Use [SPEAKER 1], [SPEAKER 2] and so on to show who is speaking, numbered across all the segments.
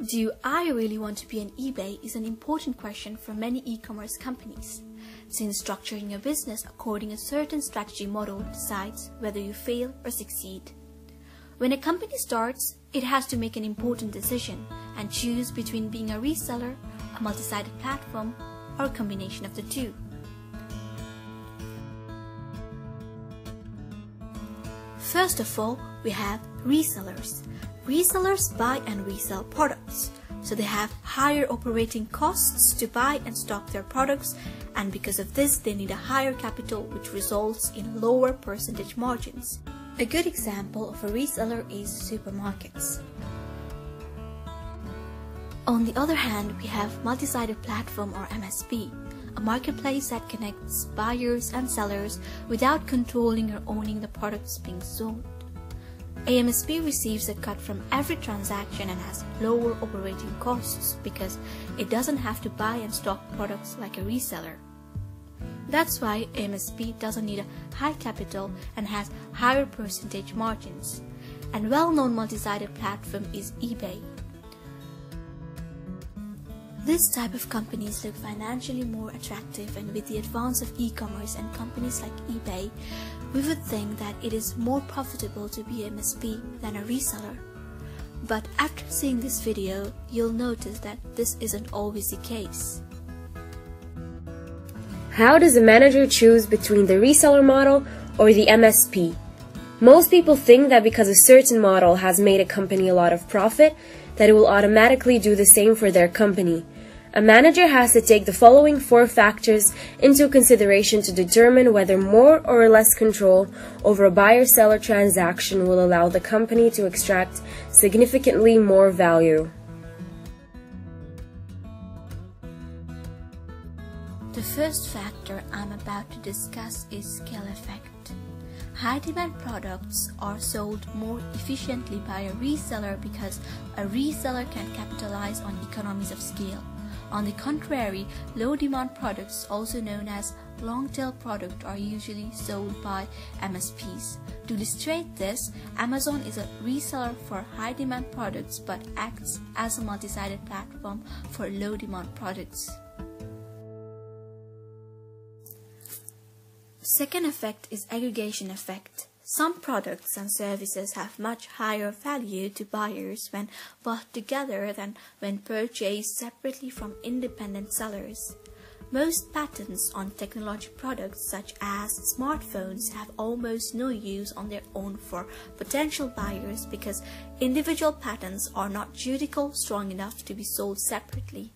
[SPEAKER 1] Do I really want to be on eBay is an important question for many e-commerce companies, since structuring your business according to a certain strategy model decides whether you fail or succeed. When a company starts, it has to make an important decision and choose between being a reseller, a multi-sided platform, or a combination of the two. First of all, we have resellers. Resellers buy and resell products, so they have higher operating costs to buy and stock their products, and because of this they need a higher capital, which results in lower percentage margins. A good example of a reseller is supermarkets. On the other hand, we have multi-sided platform or MSP, a marketplace that connects buyers and sellers without controlling or owning the products being sold. A MSP receives a cut from every transaction and has lower operating costs because it doesn't have to buy and stock products like a reseller. That's why a MSP doesn't need a high capital and has higher percentage margins. And well-known multi-sided platform is eBay. This type of companies look financially more attractive, and with the advance of e-commerce and companies like eBay, we would think that it is more profitable to be an MSP than a reseller. But after seeing this video, you'll notice that this isn't always the case.
[SPEAKER 2] How does a manager choose between the reseller model or the MSP? Most people think that because a certain model has made a company a lot of profit, that it will automatically do the same for their company. A manager has to take the following 4 factors into consideration to determine whether more or less control over a buyer-seller transaction will allow the company to extract significantly more value.
[SPEAKER 1] The first factor I'm about to discuss is scale effect. High-demand products are sold more efficiently by a reseller because a reseller can capitalize on economies of scale. On the contrary, low-demand products, also known as long-tail products, are usually sold by MSPs. To illustrate this, Amazon is a reseller for high-demand products but acts as a multi-sided platform for low-demand products. Second effect is aggregation effect. Some products and services have much higher value to buyers when bought together than when purchased separately from independent sellers. Most patents on technology products such as smartphones have almost no use on their own for potential buyers because individual patents are not judicially strong enough to be sold separately,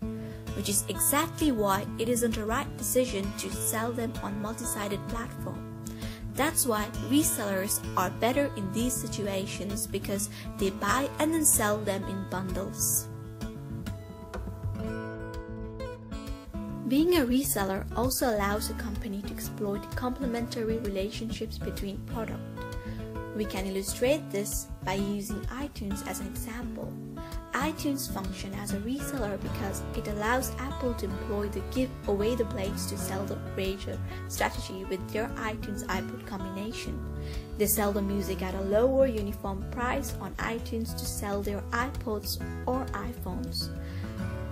[SPEAKER 1] which is exactly why it isn't a right decision to sell them on multi-sided platform. That's why resellers are better in these situations because they buy and then sell them in bundles. Being a reseller also allows a company to exploit complementary relationships between products. We can illustrate this by using iTunes as an example. iTunes function as a reseller because it allows Apple to employ the give away the blades to sell the radio strategy with their iTunes iPod combination. They sell the music at a lower uniform price on iTunes to sell their iPods or iPhones.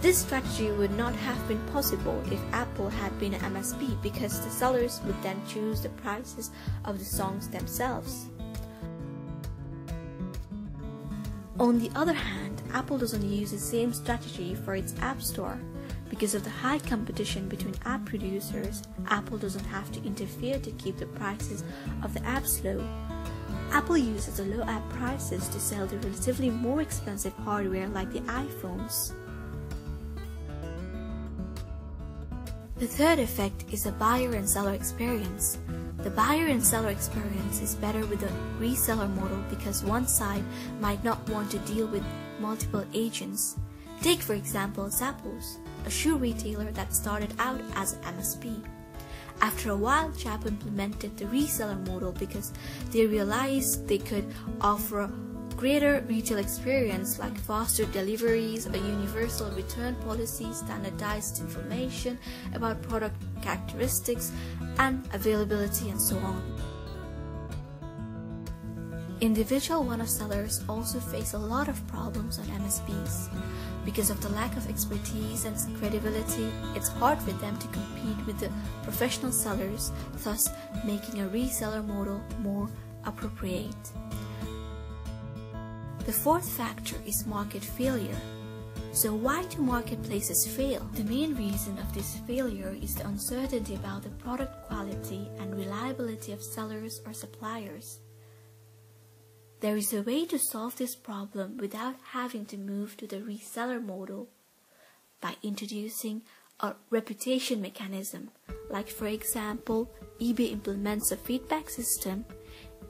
[SPEAKER 1] This strategy would not have been possible if Apple had been an MSP because the sellers would then choose the prices of the songs themselves. On the other hand, Apple doesn't use the same strategy for its App Store. Because of the high competition between app producers, Apple doesn't have to interfere to keep the prices of the apps low. Apple uses the low app prices to sell the relatively more expensive hardware like the iPhones. The third effect is a buyer and seller experience. The buyer and seller experience is better with a reseller model because one side might not want to deal with multiple agents. Take for example Zappos, a shoe retailer that started out as an MSP. After a while, Zappos implemented the reseller model because they realized they could offer a greater retail experience like faster deliveries, a universal return policy, standardized information about product characteristics and availability, and so on. Individual one-off sellers also face a lot of problems on MSPs. Because of the lack of expertise and credibility, it's hard for them to compete with the professional sellers, thus making a reseller model more appropriate. The fourth factor is market failure. So why do marketplaces fail? The main reason of this failure is the uncertainty about the product quality and reliability of sellers or suppliers. There is a way to solve this problem without having to move to the reseller model by introducing a reputation mechanism, like for example, eBay implements a feedback system.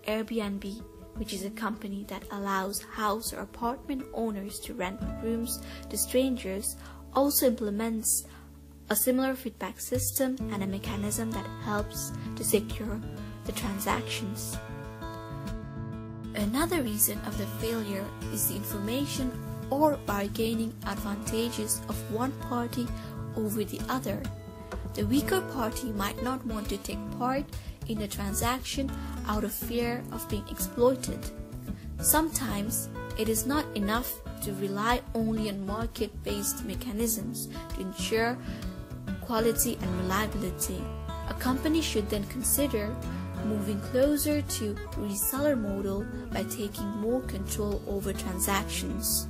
[SPEAKER 1] Airbnb, which is a company that allows house or apartment owners to rent rooms to strangers, also implements a similar feedback system and a mechanism that helps to secure the transactions. Another reason of the failure is the information or bargaining advantages of one party over the other. The weaker party might not want to take part in the transaction out of fear of being exploited. Sometimes it is not enough to rely only on market-based mechanisms to ensure quality and reliability. A company should then consider moving closer to reseller model by taking more control over transactions.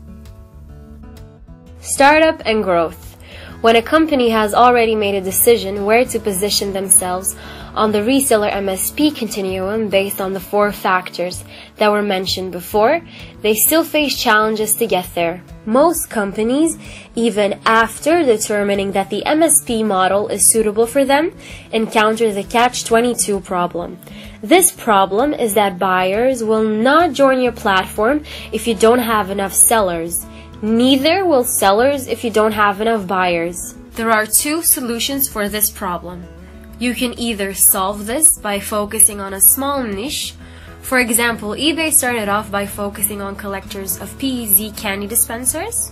[SPEAKER 2] Startup and growth. When a company has already made a decision where to position themselves on the reseller MSP continuum based on the four factors that were mentioned before, they still face challenges to get there. Most companies, even after determining that the MSP model is suitable for them, encounter the catch-22 problem. This problem is that buyers will not join your platform if you don't have enough sellers. Neither will sellers if you don't have enough buyers. There are two solutions for this problem. You can either solve this by focusing on a small niche. For example, eBay started off by focusing on collectors of PEZ candy dispensers.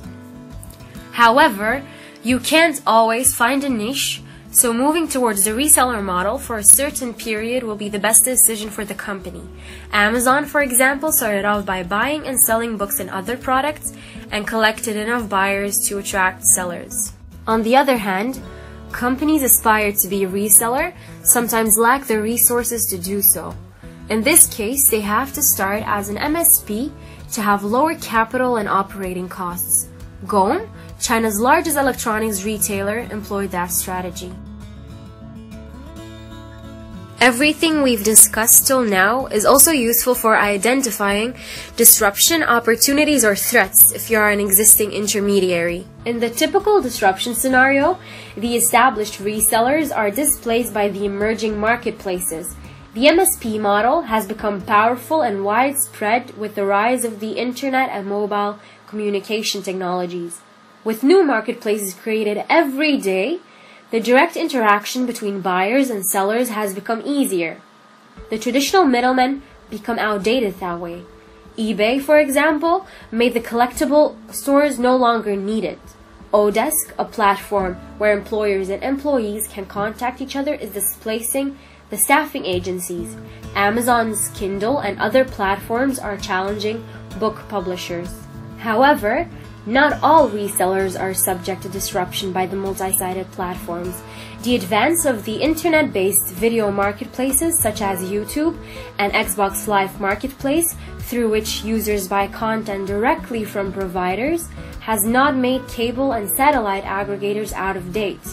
[SPEAKER 2] However, you can't always find a niche, so moving towards the reseller model for a certain period will be the best decision for the company. Amazon, for example, started off by buying and selling books and other products and collected enough buyers to attract sellers. On the other hand, companies aspire to be a reseller sometimes lack the resources to do so. In this case, they have to start as an MSP to have lower capital and operating costs. Gome, China's largest electronics retailer, employed that strategy. Everything we've discussed till now is also useful for identifying disruption opportunities or threats if you are an existing intermediary. In the typical disruption scenario, the established resellers are displaced by the emerging marketplaces. The MSP model has become powerful and widespread with the rise of the internet and mobile communication technologies. With new marketplaces created every day, the direct interaction between buyers and sellers has become easier. The traditional middlemen become outdated that way. eBay, for example, made the collectible stores no longer needed. Odesk, a platform where employers and employees can contact each other, is displacing the staffing agencies. Amazon's Kindle and other platforms are challenging book publishers. However, not all resellers are subject to disruption by the multi-sided platforms. The advance of the internet-based video marketplaces such as YouTube and Xbox Live Marketplace, through which users buy content directly from providers, has not made cable and satellite aggregators out of date.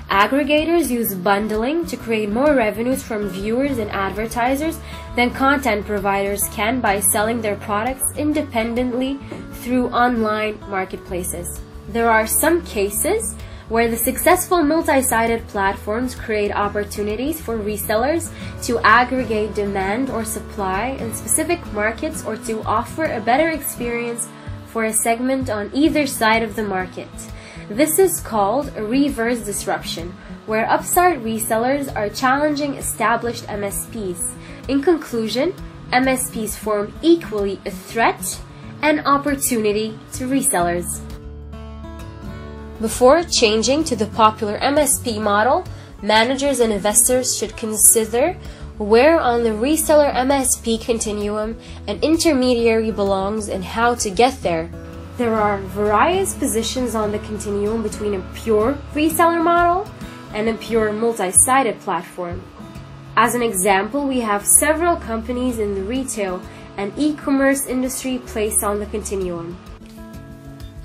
[SPEAKER 2] Aggregators use bundling to create more revenues from viewers and advertisers than content providers can by selling their products independently through online marketplaces. There are some cases where the successful multi-sided platforms create opportunities for resellers to aggregate demand or supply in specific markets or to offer a better experience for a segment on either side of the market. This is called a reverse disruption, where upstart resellers are challenging established MSPs. In conclusion, MSPs form equally a threat and opportunity to resellers. Before changing to the popular MSP model, managers and investors should consider where on the reseller MSP continuum an intermediary belongs and how to get there. There are various positions on the continuum between a pure reseller model and a pure multi-sided platform. As an example, we have several companies in the retail and e-commerce industry placed on the continuum.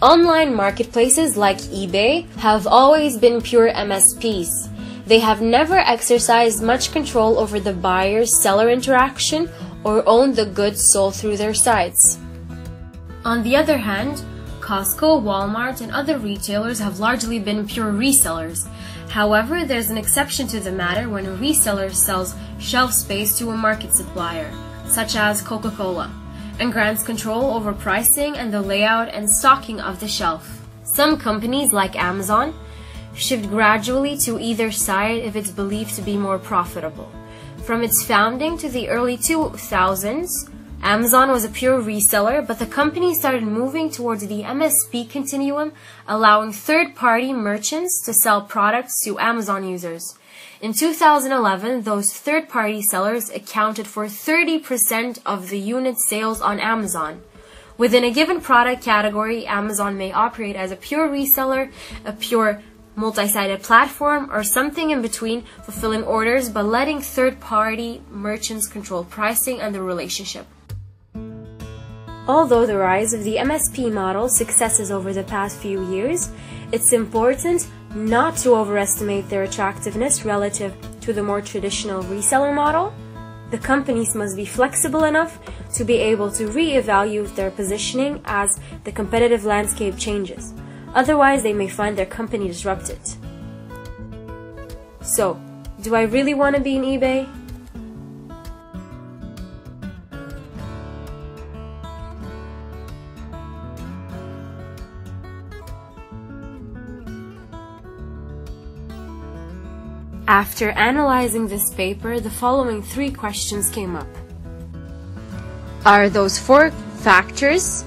[SPEAKER 2] Online marketplaces like eBay have always been pure MSPs. They have never exercised much control over the buyer-seller interaction or owned the goods sold through their sites. On the other hand, Costco, Walmart, and other retailers have largely been pure resellers. However, there's an exception to the matter when a reseller sells shelf space to a market supplier, such as Coca-Cola, and grants control over pricing and the layout and stocking of the shelf. Some companies, like Amazon, shift gradually to either side if it's believed to be more profitable. From its founding to the early 2000s, Amazon was a pure reseller, but the company started moving towards the MSP continuum, allowing third-party merchants to sell products to Amazon users. In 2011, those third-party sellers accounted for 30% of the unit sales on Amazon. Within a given product category, Amazon may operate as a pure reseller, a pure multi-sided platform, or something in between, fulfilling orders but letting third-party merchants control pricing and the relationship. Although the rise of the MSP model successes over the past few years, it's important not to overestimate their attractiveness relative to the more traditional reseller model. The companies must be flexible enough to be able to re-evaluate their positioning as the competitive landscape changes. Otherwise, they may find their company disrupted. So, do I really want to be in eBay? After analyzing this paper, the following 3 questions came up. Are those 4 factors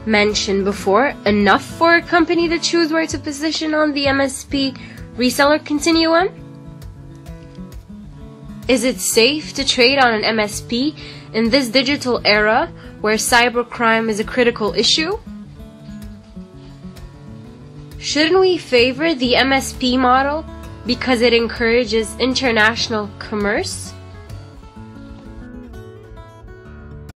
[SPEAKER 2] mentioned before enough for a company to choose where to position on the MSP reseller continuum? Is it safe to trade on an MSP in this digital era where cybercrime is a critical issue? Shouldn't we favor the MSP model because it encourages international commerce?